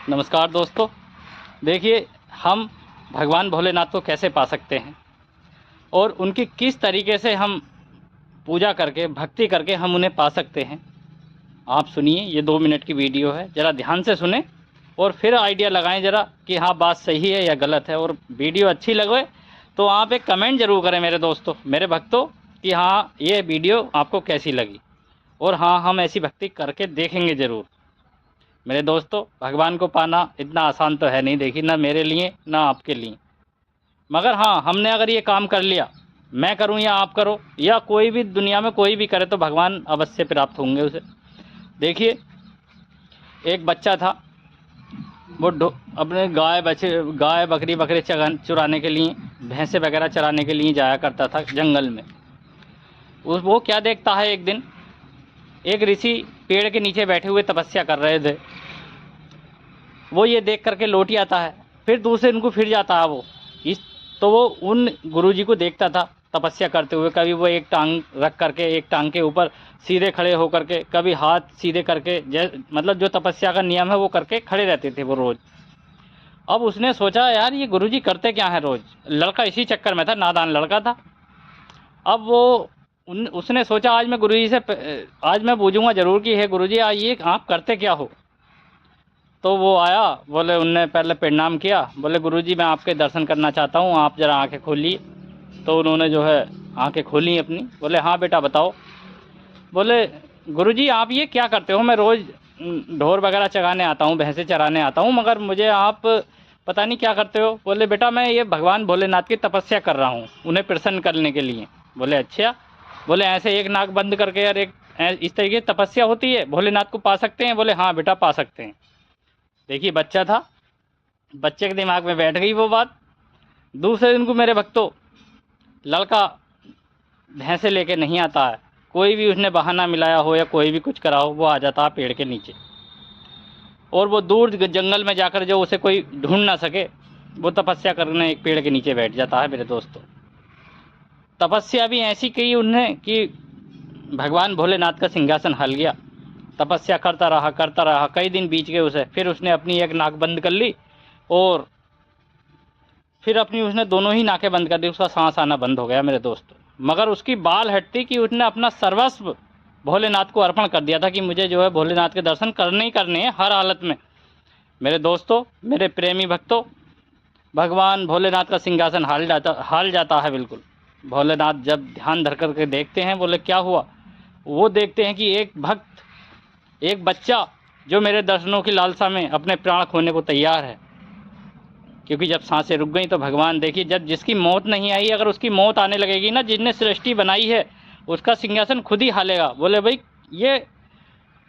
नमस्कार दोस्तों। देखिए, हम भगवान भोलेनाथ को कैसे पा सकते हैं और उनकी किस तरीके से हम पूजा करके, भक्ति करके हम उन्हें पा सकते हैं। आप सुनिए, ये 2 मिनट की वीडियो है, ज़रा ध्यान से सुने और फिर आइडिया लगाएं ज़रा कि हाँ, बात सही है या गलत है। और वीडियो अच्छी लगे तो आप एक कमेंट ज़रूर करें मेरे दोस्तों, मेरे भक्तों, कि हाँ, ये वीडियो आपको कैसी लगी। और हाँ, हम ऐसी भक्ति करके देखेंगे ज़रूर। मेरे दोस्तों, भगवान को पाना इतना आसान तो है नहीं, देखिए, ना मेरे लिए ना आपके लिए। मगर हाँ, हमने अगर ये काम कर लिया, मैं करूँ या आप करो या कोई भी दुनिया में कोई भी करे, तो भगवान अवश्य प्राप्त होंगे उसे। देखिए, एक बच्चा था, वो अपने गाय बकरी चुराने के लिए, भैंसे वगैरह चराने के लिए जाया करता था जंगल में। वो क्या देखता है, एक दिन एक ऋषि पेड़ के नीचे बैठे हुए तपस्या कर रहे थे। वो ये देख करके लौट आता है, फिर दूसरे दिन को फिर जाता है वो तो वो उन गुरुजी को देखता था तपस्या करते हुए। कभी वो एक टांग रख करके, एक टांग के ऊपर सीधे खड़े होकर के, कभी हाथ सीधे करके, मतलब जो तपस्या का नियम है वो करके खड़े रहते थे वो रोज़। अब उसने सोचा, यार ये गुरुजी करते क्या है रोज़। लड़का इसी चक्कर में था, नादान लड़का था। अब वो उसने सोचा, आज मैं गुरुजी से आज मैं पूछूंगा ज़रूर कि हे गुरुजी, आज ये आप करते क्या हो। तो वो आया, बोले, उनने पहले प्रणाम किया, बोले, गुरुजी मैं आपके दर्शन करना चाहता हूँ, आप ज़रा आंखें खोलिए। तो उन्होंने जो है आंखें खोली अपनी। बोले, हाँ बेटा बताओ। बोले, गुरुजी आप ये क्या करते हो, मैं रोज़ ढोर वगैरह चराने आता हूँ, भैंसे चराने आता हूँ, मगर मुझे आप पता नहीं क्या करते हो। बोले, बेटा मैं ये भगवान भोलेनाथ की तपस्या कर रहा हूँ, उन्हें प्रसन्न करने के लिए। बोले, अच्छा। बोले, ऐसे एक नाक बंद करके यार, एक इस तरीके की तपस्या होती है, भोलेनाथ को पा सकते हैं। बोले, हाँ बेटा पा सकते हैं। देखिए, बच्चा था, बच्चे के दिमाग में बैठ गई वो बात। दूसरे दिन को मेरे भक्तों, लड़का भैंसे लेके नहीं आता है, कोई भी उसने बहाना मिलाया हो या कोई भी कुछ करा हो, वो आ जाता है पेड़ के नीचे। और वो दूर जंगल में जाकर जो उसे कोई ढूंढ ना सके, वो तपस्या करने एक पेड़ के नीचे बैठ जाता है मेरे दोस्तों। तपस्या भी ऐसी की उन्होंने कि भगवान भोलेनाथ का सिंहासन हल गया। तपस्या करता रहा, कई दिन बीत गए उसे। फिर उसने अपनी एक नाक बंद कर ली और फिर अपनी उसने दोनों ही नाकें बंद कर दी, उसका सांस आना बंद हो गया मेरे दोस्तों। मगर उसकी बाल हटती कि उसने अपना सर्वस्व भोलेनाथ को अर्पण कर दिया था कि मुझे जो है भोलेनाथ के दर्शन करने ही करने हैं हर हालत में। मेरे दोस्तों, मेरे प्रेमी भक्तों, भगवान भोलेनाथ का सिंहासन हाल जाता है बिल्कुल। भोलेनाथ जब ध्यान धर करके देखते हैं, बोले क्या हुआ। वो देखते हैं कि एक भक्त, एक बच्चा जो मेरे दर्शनों की लालसा में अपने प्राण खोने को तैयार है। क्योंकि जब सांसें रुक गई तो भगवान, देखिए, जब जिसकी मौत नहीं आई, अगर उसकी मौत आने लगेगी ना, जिसने सृष्टि बनाई है उसका सिंहासन खुद ही हालेगा। बोले, भाई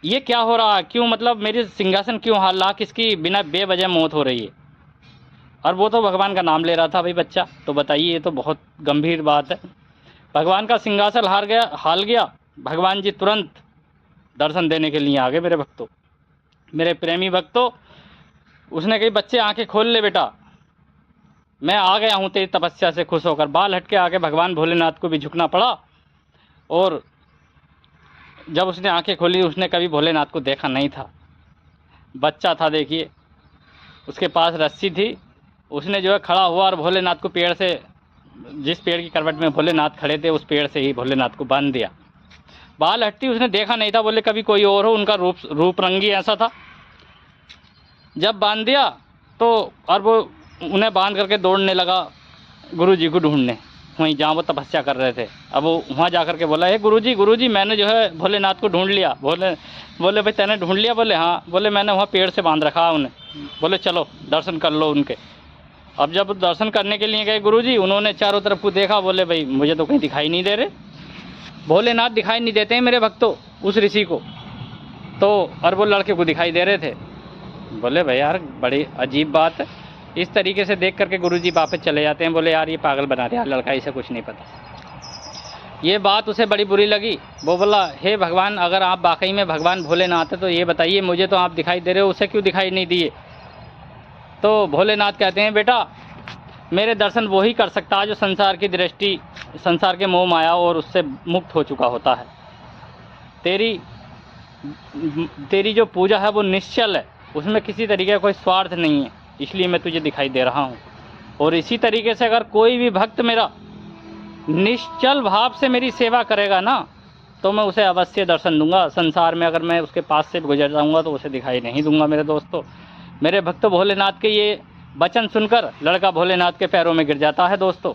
ये क्या हो रहा है, क्यों, मतलब मेरी सिंहासन क्यों हाल रहा, किसकी बिना बेवजह मौत हो रही है। और वो तो भगवान का नाम ले रहा था भाई बच्चा। तो बताइए, ये तो बहुत गंभीर बात है। भगवान का सिंहासन हाल गया। भगवान जी तुरंत दर्शन देने के लिए आ गए मेरे भक्तों, मेरे प्रेमी भक्तों। उसने कही, बच्चे आंखें खोल ले बेटा, मैं आ गया हूँ तेरी तपस्या से खुश होकर। बाल हटके आके भगवान भोलेनाथ को भी झुकना पड़ा। और जब उसने आंखें खोली, उसने कभी भोलेनाथ को देखा नहीं था। बच्चा था, देखिए, उसके पास रस्सी थी। उसने जो है खड़ा हुआ और भोलेनाथ को पेड़ से, जिस पेड़ की करवट में भोलेनाथ खड़े थे, उस पेड़ से ही भोलेनाथ को बांध दिया। बाल हटती उसने देखा नहीं था, बोले कभी कोई और हो, उनका रूप रंगी ऐसा था। जब बांध दिया तो और वो उन्हें बांध करके दौड़ने लगा गुरुजी को ढूंढने, वहीं जहाँ वो तपस्या कर रहे थे। अब वो वहाँ जा कर के बोला, हे गुरुजी मैंने जो है भोलेनाथ को ढूंढ लिया। बोले भाई तैने ढूंढ लिया। बोले हाँ। बोले मैंने वहाँ पेड़ से बांध रखा उन्हें। बोले चलो दर्शन कर लो उनके। अब जब दर्शन करने के लिए गए गुरुजी, उन्होंने चारों तरफ को देखा। बोले भाई मुझे तो कहीं दिखाई नहीं दे रहे, भोलेनाथ दिखाई नहीं देते हैं मेरे भक्तों उस ऋषि को। तो और वो लड़के को दिखाई दे रहे थे। बोले भाई यार, बड़ी अजीब बात है। इस तरीके से देख करके गुरुजी वापस चले जाते हैं। बोले यार, ये पागल बना रहा है लड़का, इसे कुछ नहीं पता। ये बात उसे बड़ी बुरी लगी। वो बोला, हे भगवान, अगर आप वाकई में भगवान भोलेनाथ है तो ये बताइए, मुझे तो आप दिखाई दे रहे हो, उसे क्यों दिखाई नहीं दिए। तो भोलेनाथ कहते हैं, बेटा मेरे दर्शन वो ही कर सकता है जो संसार की दृष्टि, संसार के मोह माया और उससे मुक्त हो चुका होता है। तेरी जो पूजा है वो निश्चल है, उसमें किसी तरीके का कोई स्वार्थ नहीं है, इसलिए मैं तुझे दिखाई दे रहा हूँ। और इसी तरीके से अगर कोई भी भक्त मेरा निश्चल भाव से मेरी सेवा करेगा ना, तो मैं उसे अवश्य दर्शन दूंगा। संसार में अगर मैं उसके पास से गुजर जाऊंगा तो उसे दिखाई नहीं दूंगा। मेरे दोस्तों, मेरे भक्त भोलेनाथ के ये वचन सुनकर लड़का भोलेनाथ के पैरों में गिर जाता है दोस्तों,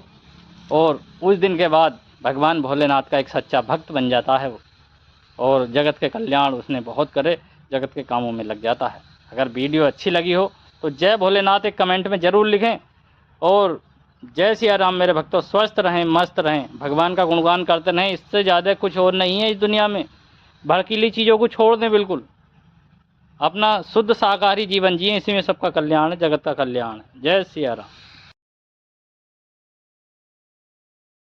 और उस दिन के बाद भगवान भोलेनाथ का एक सच्चा भक्त बन जाता है वो, और जगत के कल्याण उसने बहुत करे, जगत के कामों में लग जाता है। अगर वीडियो अच्छी लगी हो तो जय भोलेनाथ एक कमेंट में ज़रूर लिखें, और जय सिया राम मेरे भक्तों। स्वस्थ रहें, मस्त रहें, भगवान का गुणगान करते रहें, इससे ज़्यादा कुछ और नहीं है इस दुनिया में। भड़कीली चीज़ों को छोड़ दें बिल्कुल, अपना शुद्ध शाकाहारी जीवन जिए, इसी में सबका कल्याण है, जगत का कल्याण है। जय सिया राम।